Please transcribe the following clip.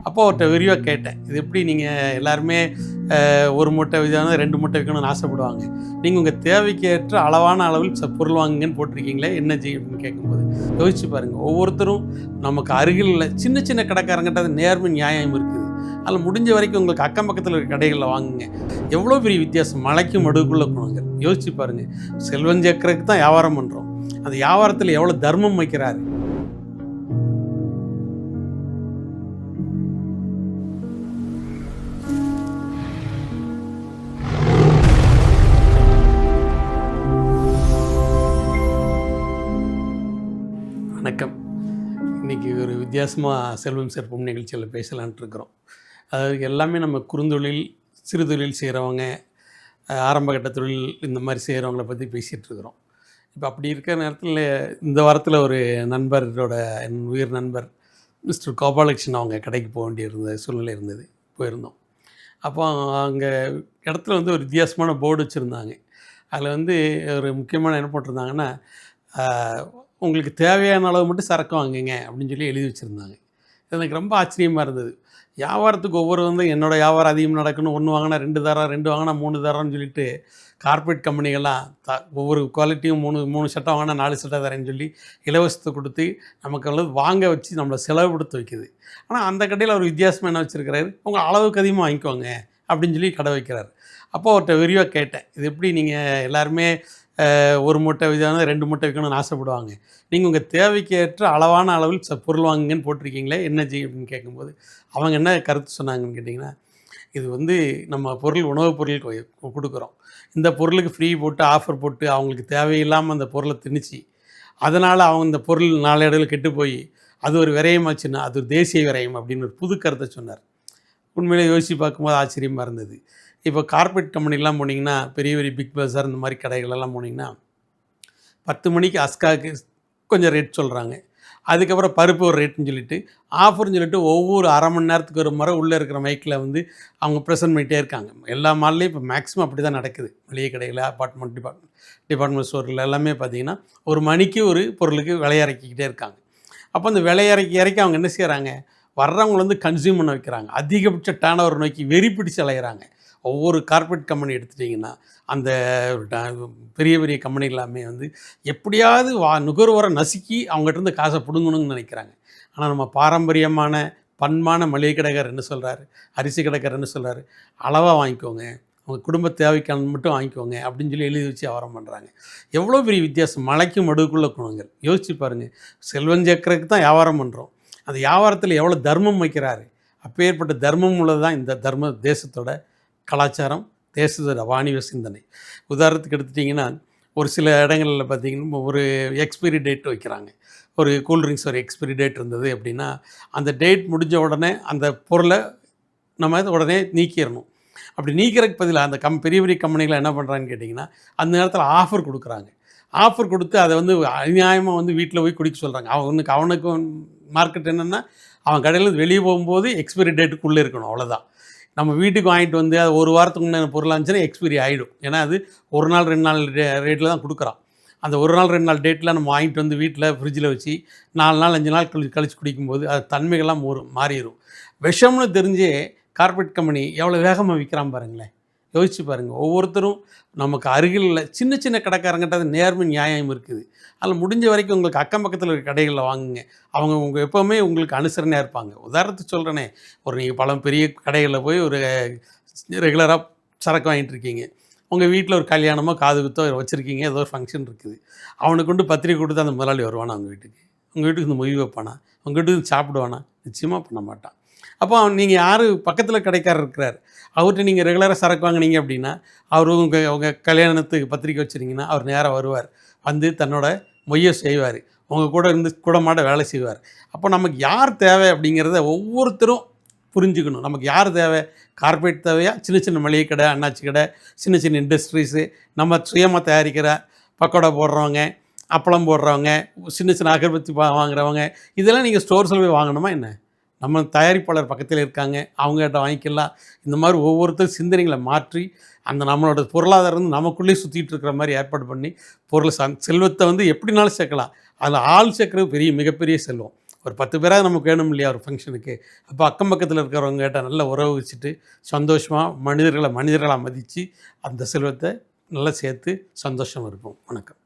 அப்போ அவர்கிட்ட விரிவாக கேட்டேன், இது எப்படி நீங்கள் எல்லாருமே ஒரு மூட்டை விதம் 2 மூட்டை விற்கணும்னு ஆசைப்படுவாங்க, நீங்கள் உங்கள் தேவைக்கு ஏற்ற அளவான அளவில் பொருள் வாங்குங்கன்னு போட்டிருக்கீங்களே என்ன செய்யும் அப்படின்னு கேட்கும்போது யோசிச்சு பாருங்கள். ஒவ்வொருத்தரும் நமக்கு அருகில் சின்ன சின்ன கடைக்காரங்கிட்ட அது நேர்மை நியாயம் இருக்குது. அதில் முடிஞ்ச வரைக்கும் உங்களுக்கு அக்கம் பக்கத்தில் இருக்க கடைகளில் வாங்குங்க. எவ்வளோ பெரிய வித்தியாசம், மலைக்கும் மடுவுக்குள்ள குணங்கள். யோசிச்சு பாருங்கள். செல்வம் சேர்க்கறதுக்கு தான் வியாபாரம் பண்ணுறோம், அந்த வியாபாரத்தில் எவ்வளோ தர்மம் வைக்கிறாரு. வணக்கம். இன்றைக்கி ஒரு வித்தியாசமாக செல்வம் சேர்ப்போம் நிகழ்ச்சியில் பேசலான்ட்டு இருக்கிறோம். அதாவது எல்லாமே நம்ம குறுந்தொழில், சிறு தொழில் செய்கிறவங்க, ஆரம்பகட்ட தொழில் இந்த மாதிரி செய்கிறவங்கள பற்றி பேசிகிட்ருக்குறோம். இப்போ அப்படி இருக்கிற நேரத்தில் இந்த வாரத்தில் ஒரு நண்பரோட, என் உயிர் நண்பர் மிஸ்டர் கோபாலகிருஷ்ணன் அவங்க கடைக்கு போக வேண்டிய சூழ்நிலை இருந்தது. போயிருந்தோம். அப்போ அங்கே இடத்துல ஒரு வித்தியாசமான போர்டு வச்சுருந்தாங்க. அதில் ஒரு முக்கியமான என்ன போட்டிருந்தாங்கன்னா, உங்களுக்கு தேவையான அளவு மட்டும் சரக்கு வாங்குங்க அப்படின்னு சொல்லி எழுதி வச்சுருந்தாங்க. எனக்கு ரொம்ப ஆச்சரியமாக இருந்தது. வியாபாரத்துக்கு ஒவ்வொரு என்னோடய வியாபாரம் அதிகம் நடக்கணும், 1 வாங்கினா 2 தரோம், 2 வாங்கினா 3 தரோன்னு சொல்லிட்டு கார்ப்பரேட் கம்பெனிகள்லாம் ஒவ்வொரு குவாலிட்டியும் 3 சட்டை வாங்கினா 4 சட்டை தரேன்னு சொல்லி இலவசத்தை கொடுத்து நமக்கு வாங்க வச்சு நம்மளை செலவுபடுத்த வைக்குது. ஆனால் அந்த கடையில் ஒரு வித்தியாசமாக என்ன வச்சுருக்கிறாரு, உங்கள் அளவுக்கு அதிகமாக வாங்கிக்கோங்க அப்படின்னு சொல்லி கடை வைக்கிறார். அப்போ அவர்கிட்ட விரிவாக கேட்டேன், இது எப்படி நீங்கள் எல்லாருமே ஒரு மூட்டை விதம் 2 மூட்டை விற்கணும்னு ஆசைப்படுவாங்க, நீங்கள் உங்கள் தேவைக்கு ஏற்ற அளவான அளவில் பொருள் வாங்குங்கன்னு போட்டிருக்கீங்களே என்ன செய்யும் அப்படின்னு கேட்கும்போது அவங்க என்ன கருத்து சொன்னாங்கன்னு கேட்டிங்கன்னா, இது நம்ம பொருள் உணவுப் பொருள் கொடுக்குறோம், இந்த பொருளுக்கு ஃப்ரீ போட்டு ஆஃபர் போட்டு அவங்களுக்கு தேவையில்லாமல் அந்த பொருளை திணிச்சு அதனால் அவங்க இந்த பொருள் நாளடைவில் கெட்டு போய் அது ஒரு விரயமாச்சுன்னா அது ஒரு தேசிய விரயம் அப்படின்னு ஒரு புது கருத்தை சொன்னார். உண்மையிலே யோசித்து பார்க்கும்போது ஆச்சரியமாக இருந்தது. இப்போ கார்ப்பரேட் கம்பெனிலாம் போனீங்கன்னா, பெரிய பெரிய பிக் பஸார் இந்த மாதிரி கடைகளெல்லாம் போனீங்கன்னா 10 மணிக்கு அஸ்காவுக்கு கொஞ்சம் ரேட் சொல்கிறாங்க, அதுக்கப்புறம் பருப்பு ஒரு ரேட்டுன்னு சொல்லிட்டு ஆஃபர்னு சொல்லிட்டு ஒவ்வொரு அரை மணி நேரத்துக்கு ஒரு முறை உள்ளே இருக்கிற மைக்கில் அவங்க ப்ரெசென்ட் பண்ணிகிட்டே இருக்காங்க. எல்லா மால்லையும் இப்போ மேக்ஸிமம் அப்படி தான் நடக்குது. மளிகை கடையில், டிபார்ட்மெண்ட் ஸ்டோரில் எல்லாமே பார்த்திங்கன்னா ஒரு மணிக்கு ஒரு பொருளுக்கு விலை இறக்கிக்கிட்டே இருக்காங்க. அப்போ அந்த விலை இறக்கி அவங்க என்ன செய்கிறாங்க, வர்றவங்களை கன்சியூம் பண்ண வைக்கிறாங்க. அதிகபட்ச டர்ன் ஓவர் நோக்கி வெறி பிடிச்சு அலைகிறாங்க. ஒவ்வொரு கார்ப்பரேட் கம்பெனி எடுத்துட்டிங்கன்னா அந்த பெரிய பெரிய கம்பெனி எல்லாமே எப்படியாவது நுகர்வோரை நசுக்கி அவங்ககிட்ட காசை பிடுங்கணும்னு நினைக்கிறாங்க. ஆனால் நம்ம பாரம்பரியமான பண்பான மளிகை கடைக்காரர் என்ன சொல்கிறாரு, அரிசி கடைக்காரர் என்ன சொல்கிறாரு, அளவாக வாங்கிக்கோங்க, உங்கள் குடும்ப தேவைக்கான மட்டும் வாங்கிக்கோங்க அப்படின்னு சொல்லி எழுதி வச்சு வியாபாரம் பண்ணுறாங்க. எவ்வளோ பெரிய வித்தியாசம், மலைக்கும் மடுவுக்குள்ள குணங்கள். யோசிச்சு பாருங்கள். செல்வம் சேர்க்கறதுக்கு தான் வியாபாரம் பண்ணுறோம், அந்த வியாபாரத்தில் எவ்வளோ தர்மம் வைக்கிறாரு. அப்பேற்பட்ட தர்மம் உள்ளது தான் இந்த தேசத்தோட கலாச்சாரம், தேசத்தோட வாணிப சிந்தனை. உதாரணத்துக்கு எடுத்துட்டிங்கன்னா, ஒரு சில இடங்களில் பார்த்திங்கன்னா ஒரு எக்ஸ்பைரி டேட் வைக்கிறாங்க. ஒரு கூல்ட்ரிங்க்ஸ் ஒரு எக்ஸ்பைரி டேட் இருந்தது அப்படின்னா, அந்த டேட் முடிஞ்ச உடனே அந்த பொருளை நம்ம உடனே நீக்கிடணும். அப்படி நீக்கிறதுக்கு பதிலாக அந்த பெரிய பெரிய கம்பெனிகளை என்ன பண்ணுறாங்கன்னு கேட்டிங்கன்னா, அந்த நேரத்தில் ஆஃபர் கொடுக்குறாங்க. ஆஃபர் கொடுத்து அதை அநியாயமாக வீட்டில் போய் குடிக்க சொல்கிறாங்க. அவனுக்கு மார்க்கெட் என்னென்னா, அவன் கடையிலேருந்து வெளியே போகும்போது எக்ஸ்பைரி டேட்டுக்குள்ளே இருக்கணும், அவ்வளோதான். நம்ம வீட்டுக்கு வாங்கிட்டு அது ஒரு வாரத்துக்கு முன்னாடி பொருளாக இருந்துச்சுன்னா எக்ஸ்பைரி ஆகிடும். ஏன்னா அது 1 நாள் 2 நாள் ரேட்டில் தான் கொடுக்குறான். அந்த 1 நாள் 2 நாள் டேட்டில் நம்ம வாங்கிட்டு வீட்டில் ஃப்ரிட்ஜில் வச்சு 4 நாள் 5 நாள் கழித்து குடிக்கும்போது அது தன்மைகள்லாம் மாறிடும். விஷம்னு தெரிஞ்சே கார்ப்பரேட் கம்பெனி எவ்வளோ வேகமாக விற்கிறான் பாருங்களேன். யோசிச்சு பாருங்கள். ஒவ்வொருத்தரும் நமக்கு அருகில் சின்ன சின்ன கடைக்காரங்கிட்ட அது நேர்மை நியாயம் இருக்குது. அதில் முடிஞ்ச வரைக்கும் உங்களுக்கு அக்கம் பக்கத்தில் இருக்க கடைகளில் வாங்குங்க. அவங்க எப்போவுமே உங்களுக்கு அனுசரணையாக இருப்பாங்க. உதாரணத்துக்கு சொல்கிறேனே, நீங்கள் பெரிய கடைகளில் போய் ஒரு ரெகுலராக சரக்கு வாங்கிட்டு இருக்கீங்க. உங்கள் வீட்டில் ஒரு கல்யாணமோ காது குத்தோ வச்சுருக்கீங்க, ஏதோ ஒரு ஃபங்க்ஷன் இருக்குது. அவனுக்கு பத்திரிக்கை கொடுத்து அந்த முதலாளி வருவானா உங்கள் வீட்டுக்கு? உங்கள் வீட்டுக்கு இந்த மொய் வைப்பானா? உங்கள் வீட்டுக்கு சாப்பிடுவானா? நிச்சயமாக பண்ண மாட்டான். அப்போ நீங்கள் யார் பக்கத்தில் கடைக்காரர் இருக்கிறார், அவர்கிட்ட நீங்கள் ரெகுலராக சரக்கு வாங்கினீங்க அப்படின்னா, அவர் உங்கள் கல்யாணத்துக்கு பத்திரிக்கை வச்சுருங்கன்னா அவர் நேராக வருவார், தன்னோட மொய்யை செய்வார், உங்கள் கூட கூடமாட வேலை செய்வார். அப்போ நமக்கு யார் தேவை அப்படிங்கிறத ஒவ்வொருத்தரும் புரிஞ்சுக்கணும். நமக்கு யார் தேவை, கார்ப்பரேட் தேவையா, சின்ன சின்ன மளிகை கடை, அண்ணாச்சி கடை, சின்ன சின்ன இண்டஸ்ட்ரீஸு, நம்ம சுயமாக தயாரிக்கிற பக்கோடா போடுறவங்க, அப்பளம் போடுறவங்க, சின்ன சின்ன அகர்பத்தி வாங்குறவங்க, இதெல்லாம் நீங்கள் ஸ்டோர்ஸில் போய் வாங்கணுமா என்ன? நம்ம தயாரிப்பாளர் பக்கத்தில் இருக்காங்க, அவங்ககிட்ட வாங்கிக்கலாம். இந்த மாதிரி ஒவ்வொருத்தரும் சிந்தனைகளை மாற்றி அந்த நம்மளோட பொருளாதாரம் நமக்குள்ளேயே சுற்றிட்டு இருக்கிற மாதிரி ஏற்பாடு பண்ணி செல்வத்தை எப்படினாலும் சேர்க்கலாம். அதில் ஆள் சேர்க்குறது மிகப்பெரிய செல்வம். ஒரு 10 பேராவது நமக்கு வேணும் இல்லையா ஒரு ஃபங்க்ஷனுக்கு. அப்போ அக்கம் பக்கத்தில் இருக்கிறவங்ககிட்ட நல்ல உறவு வச்சுட்டு சந்தோஷமாக மனிதர்களாக மதித்து அந்த செல்வத்தை நல்லா சேர்த்து சந்தோஷமாக இருப்போம். வணக்கம்.